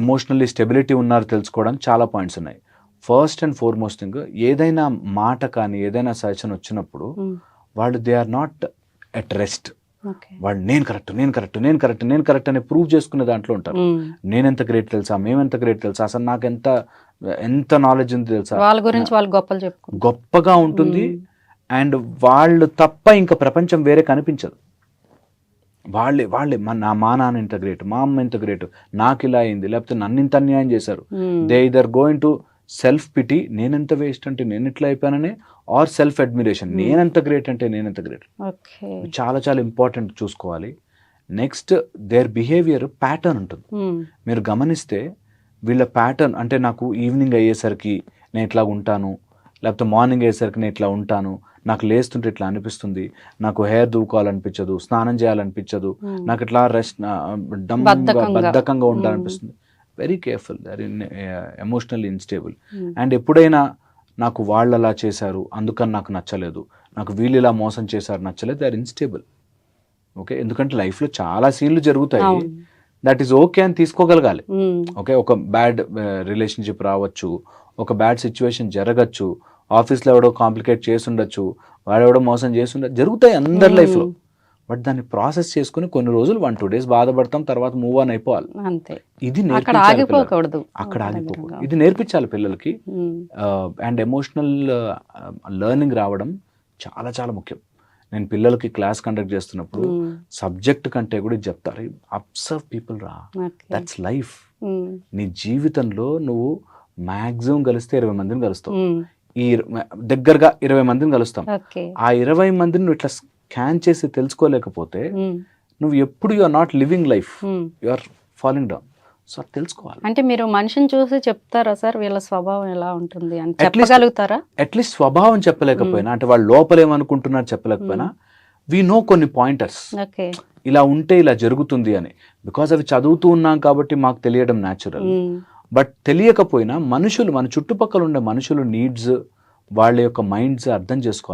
Emotionally stability ఉన్నారో తెలుసుకోవడానికి చాలా పాయింట్స్ ఉన్నాయి. ఫస్ట్ అండ్ ఫార్మోస్ట్ థింగ్, ఏదైనా మాట కానీ ఏదైనా సజెషన్ వచ్చినప్పుడు వాళ్ళు they are not at rest. వాళ్ళు నేను కరెక్ట్ అని ప్రూవ్ చేసుకునే దాంట్లో ఉంటారు. నేనెంత గ్రేట్ తెలుసా, మేమెంత గ్రేట్ తెలుసా, అసలు నాకు ఎంత నాలెడ్జ్ ఉంది తెలుసా, వాళ్ళ గురించి వాళ్ళు గొప్పగా ఉంటుంది. అండ్ వాళ్ళు తప్ప ఇంకా ప్రపంచం వేరే కనిపించదు. వాళ్ళే మా నాన్న ఎంత గ్రేట్, మా అమ్మ ఎంత గ్రేట్, నాకు ఇలా అయింది, లేకపోతే నన్ను ఇంత అన్యాయం చేశారు. They either going to self pity, నేనెంత వేస్ట్ అంటే నేను ఇట్లా అయిపోయాననే, ఆర్ సెల్ఫ్ అడ్మిరేషన్, నేనెంత గ్రేట్ అంటే నేనెంత గ్రేట్. చాలా చాలా ఇంపార్టెంట్ చూసుకోవాలి. నెక్స్ట్ దేర్ బిహేవియర్ ప్యాటర్న్ ఉంటుంది. మీరు గమనిస్తే వీళ్ళ ప్యాటర్న్ అంటే నాకు ఈవినింగ్ అయ్యేసరికి నేను ఇట్లా ఉంటాను, లేకపోతే మార్నింగ్ అయ్యేసరికి నేను ఇట్లా ఉంటాను, నాకు లేస్తుంటే ఇట్లా అనిపిస్తుంది, నాకు హెయిర్ దూకోవాలనిపించదు, స్నానం చేయాలనిపించదు, నాకు ఇట్లా రెస్ట్ బద్ధకంగా ఉండాలనిపిస్తుంది. Very careful, they are emotionally instable. And ఎప్పుడైనా నాకు వాళ్ళు అలా చేశారు అందుకని నాకు నచ్చలేదు, నాకు వీళ్ళు ఇలా మోసం చేశారు నచ్చలేదు, దే ఆర్ ఇన్స్టేబుల్. ఓకే, ఎందుకంటే లైఫ్లో చాలా సీన్లు జరుగుతాయి, దట్ ఈస్ ఓకే అని తీసుకోగలగాలి. ఓకే, ఒక బ్యాడ్ రిలేషన్షిప్ రావచ్చు, ఒక బ్యాడ్ సిచ్యువేషన్ జరగచ్చు, ఆఫీస్లో ఎవడో కాంప్లికేట్ చేసి ఉండొచ్చు, వాడెవడో మోసం చేసి ఉండొచ్చు, జరుగుతాయి అందరి లైఫ్లో. బట్ దాన్ని ప్రాసెస్ చేసుకుని కొన్ని రోజులు 1-2 days బాధపడతాం, తర్వాత మూవ్ ఆన్ అయిపోవాలి. ఇది అక్కడ ఆగిపోకూడదు. ఇది నేర్పించాలి పిల్లలకి. అండ్ ఎమోషనల్ లెర్నింగ్ రావడం చాలా చాలా ముఖ్యం. నేను పిల్లలకి క్లాస్ కండక్ట్ చేస్తున్నప్పుడు సబ్జెక్ట్ కంటే కూడా ఇది చెప్తారు, అబ్జర్వ్ పీపుల్ రా, దట్స్ లైఫ్. నీ జీవితంలో నువ్వు మాక్సిమం కలిస్తే 20 మందిని కలుస్తావు, ఈ దగ్గరగా 20 మందిని కలుస్తాం. ఆ 20 మందిని నువ్వు ఇట్లా స్కాన్ చేసి తెలుసుకోలేకపోతే నువ్వు ఎప్పుడు you are not living life, you are falling down. So తెలుసుకోవాలి. అంటే మీరు మనిషిని చూసి చెప్తారా సార్ వీళ్ళ స్వభావం ఎలా ఉంటుంది అని చెప్పగలుగుతారా? అట్లీస్ట్ స్వభావం చెప్పలేకపోయినా, అంటే వాళ్ళు లోపల ఏమనుకుంటున్నారు చెప్పలేకపోయినా, వి నో కొన్ని పాయింటర్స్, ఇలా ఉంటే ఇలా జరుగుతుంది అని. బికాస్ అవి చదువుతూ ఉన్నాం కాబట్టి మాకు తెలియడం న్యాచురల్. బట్ తెలియకపోయినా మనుషులు, మన చుట్టుపక్కల ఉండే మనుషులు నీడ్స్, వాళ్ళ యొక్క మైండ్స్ అర్థం చేసుకోవాలి.